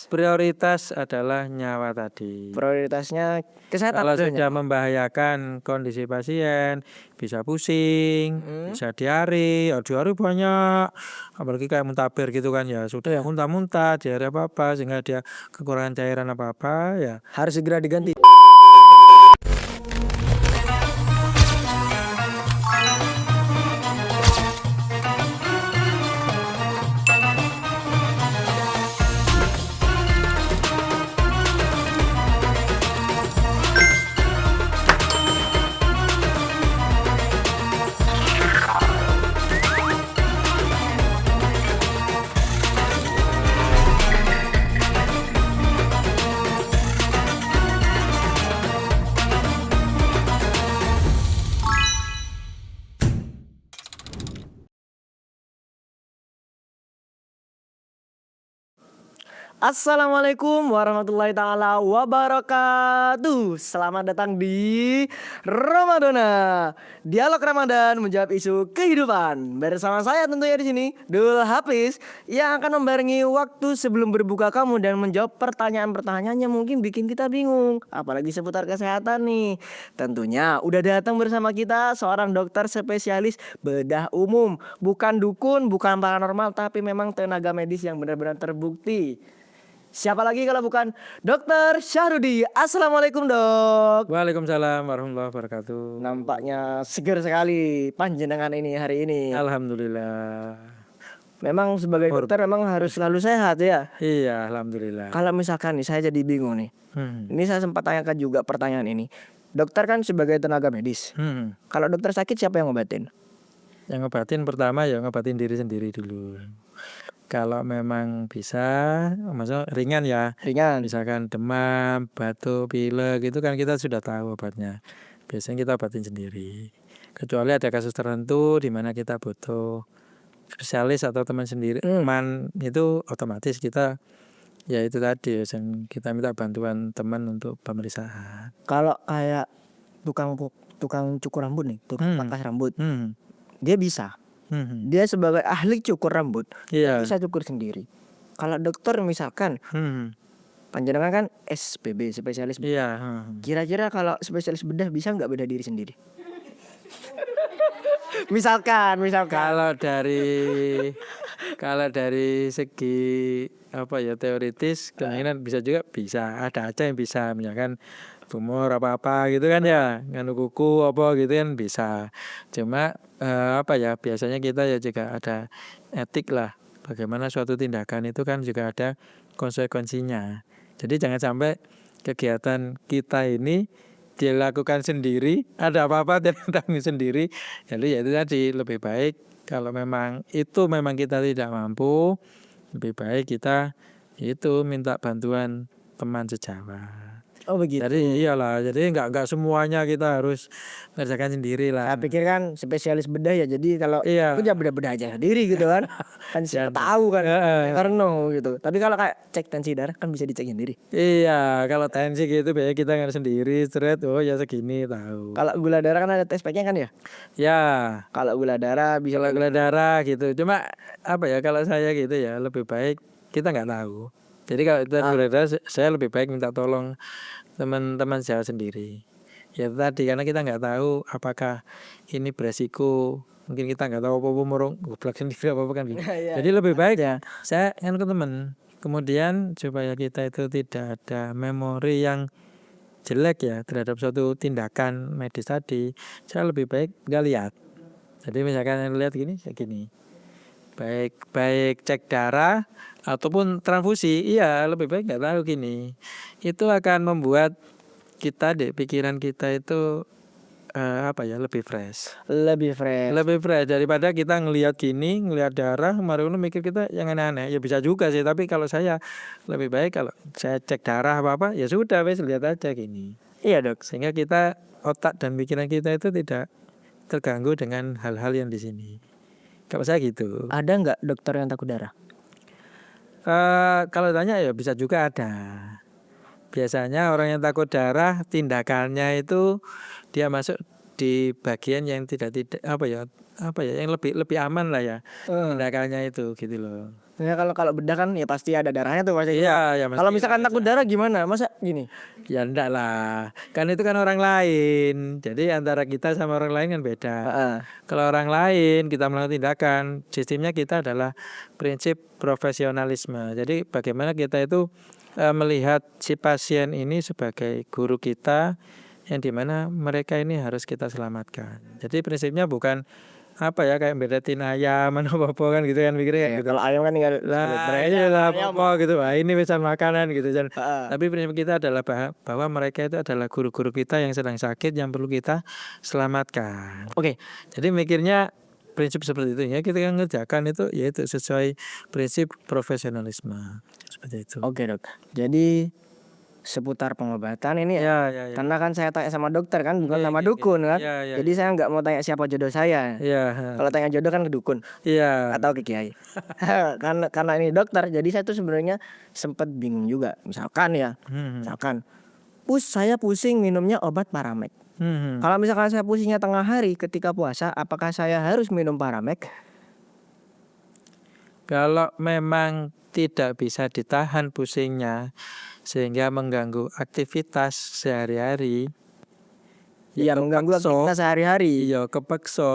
Prioritas adalah nyawa tadi. Prioritasnya kesehatan. Kalau sebenarnya. sudah membahayakan kondisi pasien, bisa pusing, bisa diare, diare banyak, apalagi kayak muntaber gitu kan ya, sudah muntah-muntah, diare apa-apa, sehingga dia kekurangan cairan apa-apa ya. Harus segera diganti. Assalamualaikum warahmatullahi ta'ala wabarakatuh. Selamat datang di Ramadona, dialog Ramadan menjawab isu kehidupan. Bersama saya tentunya di sini Dul Hafiz yang akan membarengi waktu sebelum berbuka kamu dan menjawab pertanyaan-pertanyaan yang mungkin bikin kita bingung, apalagi seputar kesehatan nih. Tentunya udah datang bersama kita seorang dokter spesialis bedah umum, bukan dukun, bukan paranormal, tapi memang tenaga medis yang benar-benar terbukti. Siapa lagi kalau bukan Dokter Syahrudi. Assalamualaikum dok. Waalaikumsalam warahmatullahi wabarakatuh. Nampaknya seger sekali panjenengan ini hari ini. Alhamdulillah. Memang sebagai dokter memang harus selalu sehat ya. Iya, alhamdulillah. Kalau misalkan nih saya jadi bingung nih. Ini saya sempat tanyakan juga pertanyaan ini. Dokter kan sebagai tenaga medis. Kalau dokter sakit siapa yang ngobatin? Yang ngobatin pertama ya ngobatin diri sendiri dulu. Kalau memang bisa, maksudnya ringan ya, misalkan demam, batuk, pilek, itu kan kita sudah tahu obatnya. Biasanya kita obatin sendiri. Kecuali ada kasus tertentu di mana kita butuh spesialis atau teman sendiri, teman itu otomatis kita, ya itu tadi, kita minta bantuan teman untuk pemeriksaan. Kalau kayak tukang cukur rambut nih, tukang pangkas rambut, dia bisa. Dia sebagai ahli cukur rambut, bisa cukur sendiri. Kalau dokter misalkan, panjenengan kan SPB, spesialis bedah. Kira-kira kalau spesialis bedah bisa nggak bedah diri sendiri? misalkan. Kalau dari segi apa ya teoritis, kemungkinan bisa juga, bisa ada aja yang bisa, misalkan tumor apa gitu kan ya, nganu kuku apa gitu kan bisa. Cuma apa ya, biasanya kita ya juga ada etik lah, bagaimana suatu tindakan itu kan juga ada konsekuensinya. Jadi jangan sampai kegiatan kita ini dilakukan sendiri, ada apa-apa dan tanggung sendiri. Jadi ya itu tadi, lebih baik kalau memang kita tidak mampu, lebih baik kita itu minta bantuan teman sejawat. Oh begitu. Jadi iyalah, jadi nggak semuanya kita harus ngerjakan sendiri lah. Saya pikir kan spesialis bedah ya, jadi kalau aku ya bedah aja sendiri gitu kan. Kan siapa tahu kan, karena gitu. Tapi kalau kayak cek tensi darah kan bisa dicek sendiri. Iya, kalau tensi gitu biasanya kita nggak sendiri, straight, oh ya segini tahu. Kalau gula darah kan ada tes speknya kan ya? Ya. Kalau gula darah bisa. Kalau gula darah gitu, cuma apa ya, kalau saya gitu ya lebih baik kita nggak tahu. Jadi kalau itu gula darah, saya lebih baik minta tolong teman-teman saya sendiri. Ya tadi, karena kita nggak tahu apakah ini beresiko, mungkin kita nggak tahu apa-apa, morong goblok sendiri apa-apa kan gitu. Jadi lebih baik ya saya kan ke teman. Kemudian supaya kita itu tidak ada memori yang jelek ya terhadap suatu tindakan medis tadi, saya lebih baik nggak lihat. Jadi misalkan lihat gini, kayak gini. Baik cek darah ataupun transfusi, iya lebih baik nggak tahu gini. Itu akan membuat kita pikiran kita itu lebih fresh daripada kita ngelihat gini, ngelihat darah, kemarin mikir kita yang aneh-aneh. Ya bisa juga sih, tapi kalau saya lebih baik kalau saya cek darah apa ya sudah wes lihat aja gini. Iya dok, sehingga kita, otak dan pikiran kita itu tidak terganggu dengan hal-hal yang di sini. Kalau saya gitu. Ada nggak dokter yang takut darah? Kalau tanya ya bisa juga ada. Biasanya orang yang takut darah tindakannya itu dia masuk di bagian yang tidak yang lebih aman lah ya tindakannya itu gitu loh. Ya kalau bedah kan ya pasti ada darahnya tuh pasti. Iya, ya Kalau mesti misalkan takut darah gimana? Masa gini? ya enggak lah. Kan itu kan orang lain. Jadi antara kita sama orang lain kan beda. Heeh. Kalau orang lain kita melakukan tindakan, sistemnya kita adalah prinsip profesionalisme. Jadi bagaimana kita itu melihat si pasien ini sebagai guru kita yang dimana mereka ini harus kita selamatkan. Jadi prinsipnya bukan apa ya kayak bedatin ayam apa kan gitu kan mikirnya kayak gitu. Kalau ayam kan tinggal Lah ini lah apa gitu. Wah, ini pesan makanan gitu kan. Heeh. Tapi prinsip kita adalah bahwa mereka itu adalah guru-guru kita yang sedang sakit yang perlu kita selamatkan. Oke. Jadi mikirnya prinsip seperti itu ya kita ngerjakan itu yaitu sesuai prinsip profesionalisme seperti itu. Oke, Dok. Jadi seputar pengobatan ini Ya, ya, ya. karena kan saya tanya sama dokter kan bukan Iya, sama iya, dukun kan. iya, iya, Jadi saya nggak mau tanya siapa jodoh saya. Iya, Kalau tanya jodoh kan ke dukun iya. atau ke kiai. karena ini dokter, jadi saya tuh sebenarnya sempat bingung juga. Misalkan ya, misalkan saya pusing minumnya obat Paramek. Kalau misalkan saya pusingnya tengah hari ketika puasa, apakah saya harus minum Paramek? Kalau memang tidak bisa ditahan pusingnya sehingga mengganggu aktivitas sehari-hari, Iya, mengganggu kepeksa, aktivitas sehari-hari. iya kepeksa,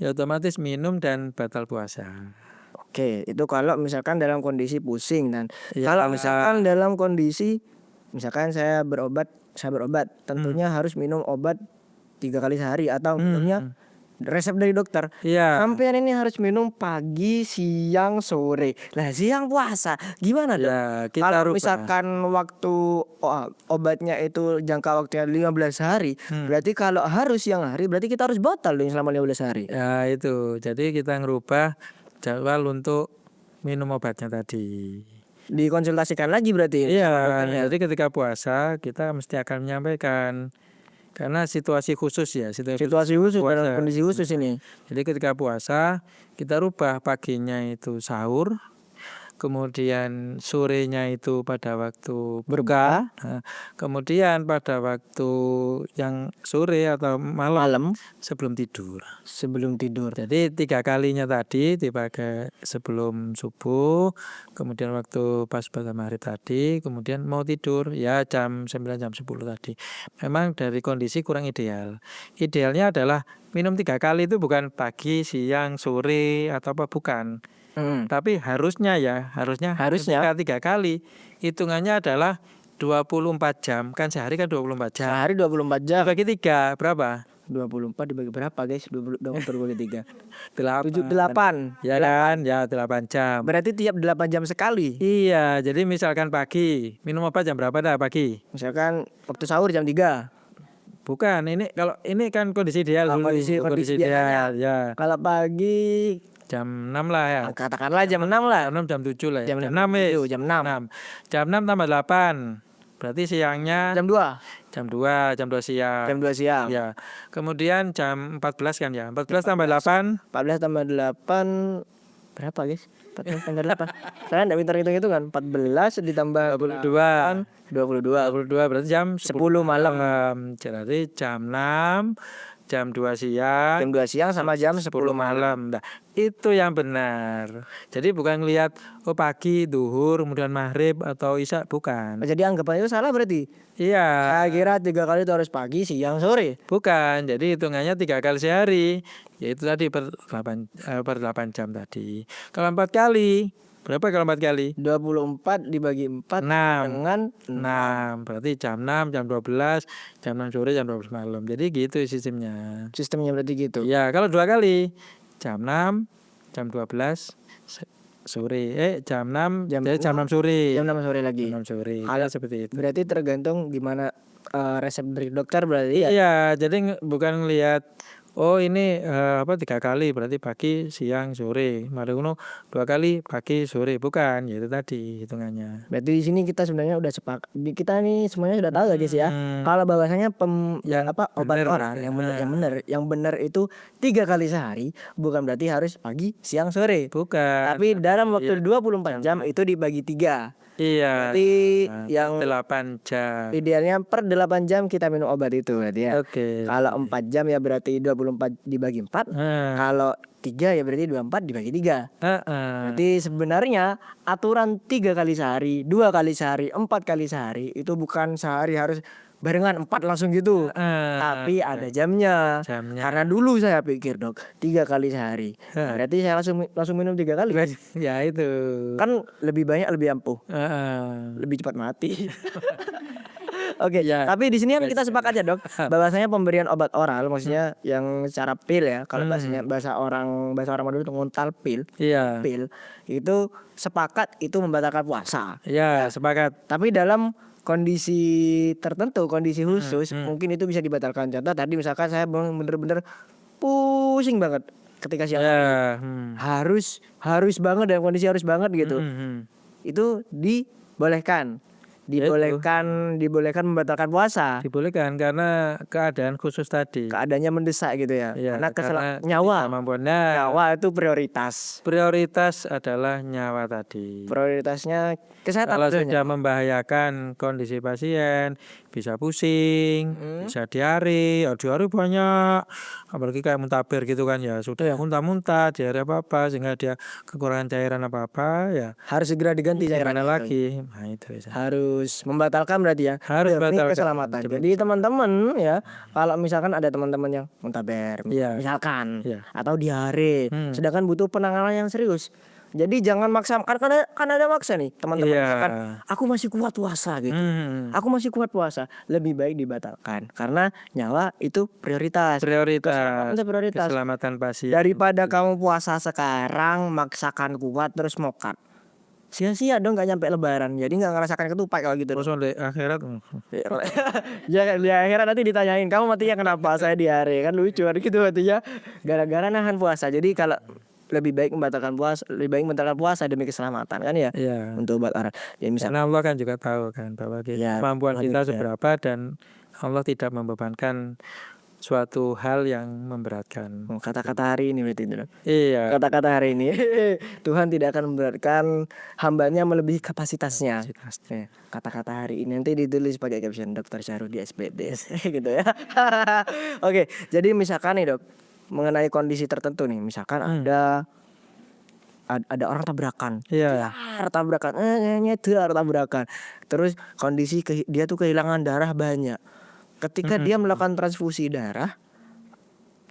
ya otomatis minum dan batal puasa. Oke, itu kalau misalkan dalam kondisi pusing dan Ya, kalau misalkan dalam kondisi misalkan saya berobat, tentunya harus minum obat 3 kali sehari atau minumnya resep dari dokter. Iya. Sampean ini harus minum pagi, siang, sore. Lah siang puasa gimana dok? Ya, kita Kalau rubah. misalkan waktu obatnya itu jangka waktunya 15 hari, berarti kalau harus siang hari berarti kita harus batal dong selama 15 hari. Ya itu, jadi kita ngerubah jadwal untuk minum obatnya tadi. Dikonsultasikan lagi berarti. Iya, jadi ketika puasa kita mesti akan menyampaikan karena situasi khusus ya, Situasi khusus puasa. dalam kondisi khusus ini. Jadi ketika puasa kita rubah paginya itu sahur, kemudian sorenya itu pada waktu Berbuka. Nah, kemudian pada waktu yang sore atau malam sebelum tidur. Sebelum tidur. Jadi 3 kalinya tadi dipakai sebelum subuh, kemudian waktu pas pada maghrib tadi, kemudian mau tidur ya jam 9 jam 10 tadi. Memang dari kondisi kurang ideal. Idealnya adalah minum 3 kali itu bukan pagi, siang, sore atau apa bukan. Tapi harusnya ketika 3 kali hitungannya adalah 24 jam. Kan sehari kan 24 jam. Sehari 24 jam. Bagi 3 berapa? 24 dibagi berapa guys? 24 dibagi 3. 8. Ya kan? Ya 8 jam. Berarti tiap 8 jam sekali. Iya, jadi misalkan pagi, minum apa jam berapa dah pagi? Misalkan waktu sahur jam 3. Bukan, ini kalau ini kan kondisi ideal dulu. Kondisi ideal ya. Kalau pagi Jam 6 lah ya. katakanlah jam 6 lah. Jam 6 jam 7 lah ya. Jam 6 jam 6. Jam 6 tambah 8. Berarti siangnya Jam 2. jam 2 siang. Jam 2 siang. Ya. Kemudian jam 14 kan ya. 14 tambah 8. 14 tambah 8 berapa guys? 14 tambah 8. Saya enggak pintar hitung-hitungan. 14 ditambah 22. 22 berarti jam 10 malam. Jadi jam 6, jam 2 siang. Jam 2 siang sama jam 10 malam. Nah, itu yang benar. Jadi bukan lihat pagi, duhur, kemudian maghrib atau isya, bukan. Jadi anggapannya itu salah berarti. Iya. Saya kira 3 kali itu harus pagi, siang, sore. Bukan. Jadi hitungannya 3 kali sehari. Yaitu tadi per 8 jam tadi. Kalau 4 kali, berapa kalau 4 kali? 24 dibagi 4 dengan 6. Berarti jam 6, jam 12, jam 6 sore, jam 12 malam. Jadi gitu sistemnya. Sistemnya berarti gitu. Ya, kalau 2 kali. Jam 6, jam 12 sore. Jam 6, jam 6 sore. Jam 6 sore lagi. Jam 6 sore. Kalau Seperti itu. Berarti tergantung gimana resep dari dokter berarti ya. Iya, jadi bukan ngelihat oh ini 3 kali berarti pagi, siang, sore. Mari ngono 2 kali pagi, sore, bukan. Ya itu tadi hitungannya. Berarti di sini kita sebenarnya udah sepakat. Kita nih semuanya sudah tahu guys ya. Kalau bahwasanya obat oral yang benar itu 3 kali sehari, bukan berarti harus pagi, siang, sore. Bukan. Tapi dalam waktu 24 jam itu dibagi 3. Iya. Berarti yang 8 jam. idealnya per 8 jam kita minum obat itu berarti ya. Oke. Kalau 4 jam ya berarti 24 dibagi 4. Kalau 3 ya berarti 24 dibagi 3. Heeh. Berarti sebenarnya aturan 3 kali sehari, 2 kali sehari, 4 kali sehari itu bukan sehari harus barengan 4 langsung gitu. Heeh. Tapi ada jamnya. Jamnya. Karena dulu saya pikir dok 3 kali sehari. Berarti saya langsung minum 3 kali. Ya itu. Kan lebih banyak lebih ampuh. Heeh. Lebih cepat mati. Oke, Ya. tapi di sini kan kita sepakat ya dok, bahwasanya pemberian obat oral, maksudnya yang secara pil ya, kalau bahasa orang Madura itu nguntal pil, Iya. itu sepakat itu membatalkan puasa. Ya, sepakat. Tapi dalam kondisi tertentu, kondisi khusus, mungkin itu bisa dibatalkan. Contoh tadi misalkan saya bener-bener pusing banget ketika siang hari. Ya. harus banget dalam kondisi harus banget gitu. Itu dibolehkan membatalkan puasa. Dibolehkan karena keadaan khusus tadi. Keadaannya mendesak gitu ya. Iya, Karena karena nyawa. kemampuannya. Nyawa itu prioritas. Prioritas adalah nyawa tadi. Prioritasnya kesehatan. Kalau tentunya. sudah membahayakan kondisi pasien, bisa pusing, bisa diare, diare banyak, apalagi kayak muntaber gitu kan ya, sudah muntah-muntah, diare apa-apa, sehingga dia kekurangan cairan apa-apa, ya harus segera diganti cairannya. gimana lagi? Nah itu bisa. Harus membatalkan berarti ya. Harus demi membatalkan. keselamatan. Jadi teman-teman ya, kalau misalkan ada teman-teman yang muntaber, Iya. misalkan, Iya. atau diare, sedangkan butuh penanganan yang serius. Jadi jangan maksa, kan ada maksa nih teman-teman. Iya. Misalkan, aku masih kuat puasa gitu. Aku masih kuat puasa, lebih baik dibatalkan karena nyawa itu prioritas. Prioritas. Itu prioritas. Keselamatan pasien. Daripada kamu puasa sekarang maksakan kuat terus mokat, sia-sia dong, nggak nyampe lebaran, jadi nggak ngerasakan ketupat kalau gitu. Terus di akhirat. Ya di akhirat nanti ditanyain kamu matinya kenapa, saya diare, kan lucu kan gitu matinya gara-gara nahan puasa. Jadi kalau lebih baik membatalkan puasa demi keselamatan kan ya. Iya. Untuk obat oral. Ya misal Karena Allah kan juga tahu kan bahwa Ya, kemampuan kita ya. seberapa dan Allah tidak membebankan suatu hal yang memberatkan. kata-kata hari ini berarti Dok. Iya. Kata-kata hari ini Tuhan tidak akan memberatkan hambanya melebihi kapasitasnya. Ya, kata-kata hari ini nanti ditulis pakai caption Dr. Syahrul di SPD gitu ya. Oke, jadi misalkan nih dok, mengenai kondisi tertentu nih, misalkan ada orang tabrakan, Iya. tabrakan, terus kondisi dia tuh kehilangan darah banyak. Ketika dia melakukan transfusi darah,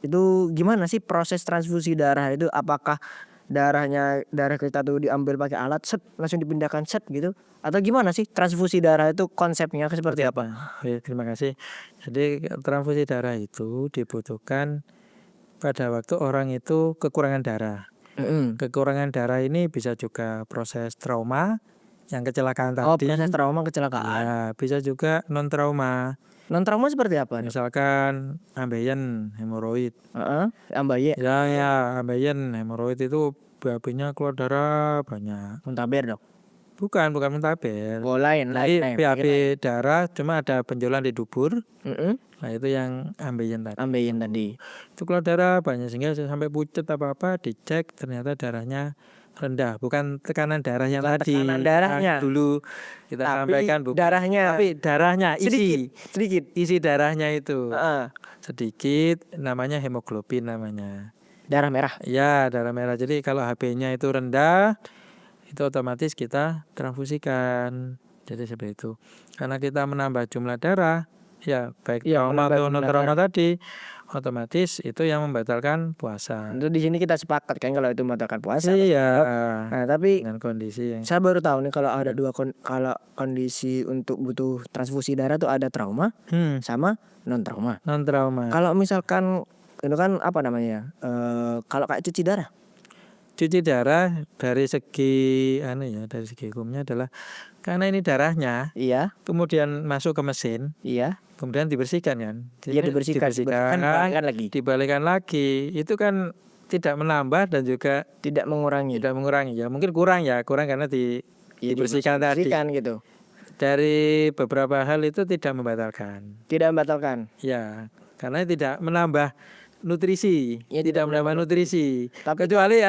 itu gimana sih proses transfusi darah itu? Apakah darah kita tuh diambil pakai alat set langsung dipindahkan set gitu, atau gimana sih transfusi darah itu konsepnya seperti apa? Ya, terima kasih. Jadi transfusi darah itu dibutuhkan pada waktu orang itu kekurangan darah. Kekurangan darah ini bisa juga proses trauma yang kecelakaan tadi. Proses trauma kecelakaan. Ya, bisa juga non trauma. Non trauma seperti apa? Misalkan ambeien hemoroid. Ambeien. Ya, ambeien hemoroid itu BAB-nya keluar darah banyak. Muntaber dok. Bukan muntaber. Lain. BAB darah cuma ada benjolan di dubur. Nah itu yang ambeien tadi. Ambeien tadi. Itu keluar darah banyak sehingga sampai pucet apa-apa, dicek ternyata darahnya rendah, bukan tekanan darahnya tadi. Tekanan darahnya. Dulu kita sampaikan bukan. Tapi darahnya sedikit. Isi darahnya itu sedikit, namanya hemoglobin namanya. Darah merah. Ya, darah merah. Jadi kalau HB-nya itu rendah, itu otomatis kita transfusikan. Jadi seperti itu. Karena kita menambah jumlah darah, ya baik trauma atau non trauma tadi, otomatis itu yang membatalkan puasa. Itu di sini kita sepakat kan kalau itu membatalkan puasa. Iya. Nah, tapi dengan kondisi yang saya baru tahu nih kalau ada kalau kondisi untuk butuh transfusi darah tuh ada trauma sama non trauma. non trauma. Kalau misalkan itu kan apa namanya? Kalau kayak cuci darah dari segi dari segi hukumnya adalah karena ini darahnya kemudian masuk ke mesin, kemudian dibersihkan kan. Dibalikan lagi. Itu kan tidak menambah dan juga tidak mengurangi. Ya, mungkin kurang karena dibersihkan tadi. Gitu. Dari beberapa hal itu tidak membatalkan. Ya, karena tidak menambah nutrisi, tidak menambah nutrisi. Kecuali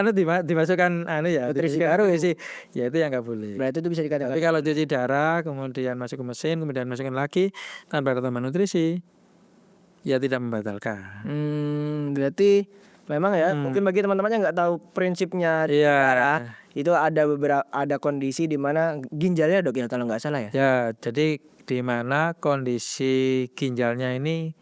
dimasukkan nutrisi baru sih, ya itu yang nggak boleh. Berarti itu bisa dikatakan. Tapi kalau cuci darah kemudian masuk ke mesin kemudian masukkan lagi tanpa tambah nutrisi, ya tidak membatalkan. Berarti Memang ya, mungkin bagi teman-teman yang nggak tahu prinsipnya Iya. darah, itu ada kondisi di mana ginjalnya Dok ya kalau nggak salah ya. Ya, jadi di mana kondisi ginjalnya ini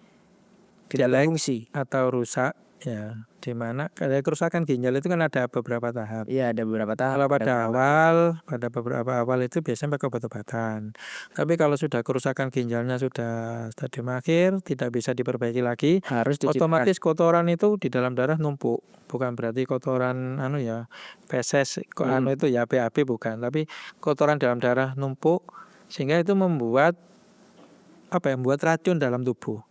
Tidak jelek berfungsi. atau rusak, ya. Di mana kalau kerusakan ginjal itu kan ada beberapa tahap. Iya, ada beberapa tahap. Kalau Ada pada beberapa awal itu biasanya pakai obat-obatan. Tapi kalau sudah kerusakan ginjalnya sudah stadium akhir, tidak bisa diperbaiki lagi, harus cuci darah. otomatis kotoran itu di dalam darah numpuk. Bukan berarti kotoran ya, feses itu ya BAB bukan, tapi kotoran dalam darah numpuk sehingga itu membuat membuat racun dalam tubuh.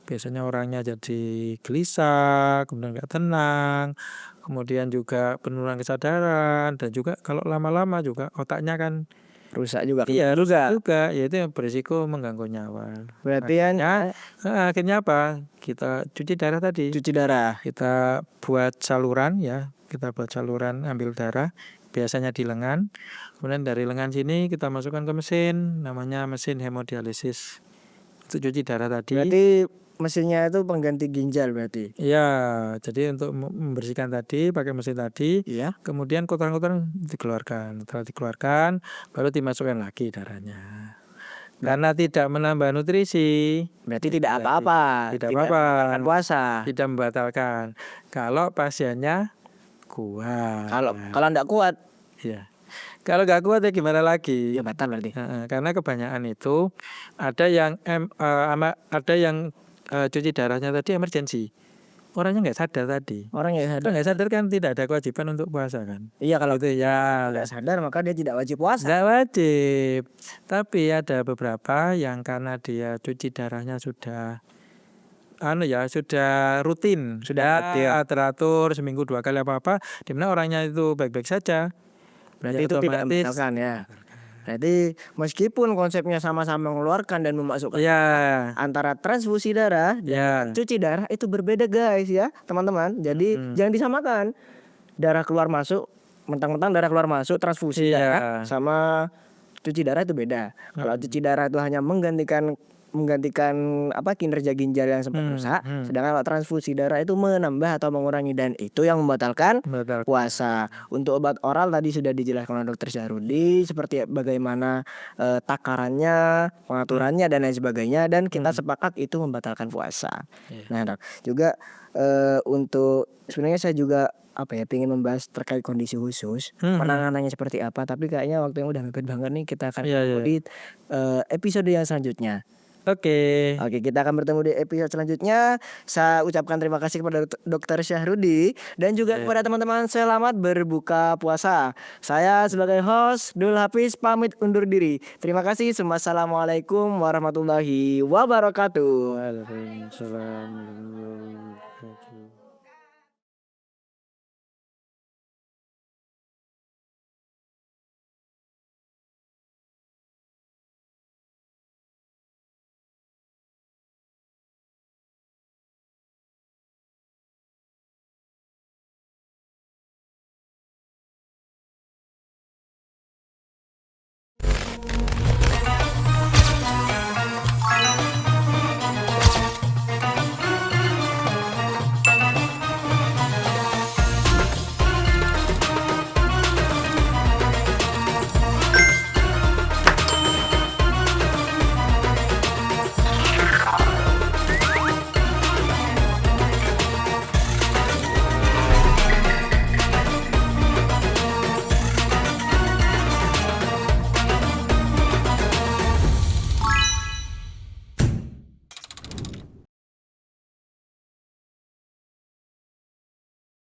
Biasanya orangnya jadi gelisah, kemudian nggak tenang, kemudian juga penurunan kesadaran, dan juga kalau lama-lama juga otaknya kan Rusak juga. iya Juga. rusak juga, yaitu yang berisiko mengganggu nyawa. Berarti kan Akhirnya apa? Kita cuci darah tadi, cuci darah. kita buat saluran ya, kita buat saluran ambil darah, biasanya di lengan. Kemudian dari lengan sini kita masukkan ke mesin, namanya mesin hemodialisis. Itu cuci darah tadi. Berarti mesinnya itu pengganti ginjal berarti. Iya, jadi untuk membersihkan tadi pakai mesin tadi, Iya. kemudian kotoran-kotoran dikeluarkan. Setelah dikeluarkan, baru dimasukkan lagi darahnya. Karena tidak menambah nutrisi, Berarti tidak apa-apa. tidak apa-apa, membatalkan puasa. tidak membatalkan. Kalau pasiennya kuat, Kalau enggak kuat ya. Kalau nggak kuat ya gimana lagi? ya batal berarti. Karena kebanyakan itu ada yang cuci darahnya tadi emergensi. Orangnya nggak sadar tadi. Orang yang Kalau sadar. nggak sadar kan tidak ada kewajiban untuk puasa kan. Iya, kalau Itu ya tidak sadar maka dia tidak wajib puasa. nggak wajib. Tapi ada beberapa yang karena dia cuci darahnya sudah sudah rutin, Sudah teratur seminggu 2 kali apa-apa, dimana orangnya itu baik-baik saja. Berarti Ya, itu tidak otomatis membatalkan ya. Berarti meskipun konsepnya sama-sama mengeluarkan dan memasukkan ya, antara transfusi darah dan ya. cuci darah itu berbeda guys ya teman-teman. Jadi jangan disamakan. Darah keluar masuk, mentang-mentang darah keluar masuk transfusi Iya. darah sama cuci darah itu beda. Kalau cuci darah itu hanya menggantikan kinerja ginjal yang sempat rusak, sedangkan kalau transfusi darah itu menambah atau mengurangi, dan itu yang membatalkan Betul. puasa. Untuk obat oral tadi sudah dijelaskan oleh Dokter Syahrudi seperti bagaimana takarannya, pengaturannya dan lain sebagainya, dan kita sepakat itu membatalkan puasa. Nah, Dok, juga untuk sebenarnya saya juga ingin membahas terkait kondisi khusus, penanganannya seperti apa, tapi kayaknya waktu yang udah mepet banget nih, kita akan di episode yang selanjutnya. Oke. Oke, kita akan bertemu di episode selanjutnya. Saya ucapkan terima kasih kepada Dokter Syahrudi dan juga kepada teman-teman, selamat berbuka puasa. Saya sebagai host Dul Hafiz pamit undur diri. Terima kasih. Wassalamualaikum warahmatullahi wabarakatuh. Waalaikumsalam warahmatullahi wabarakatuh.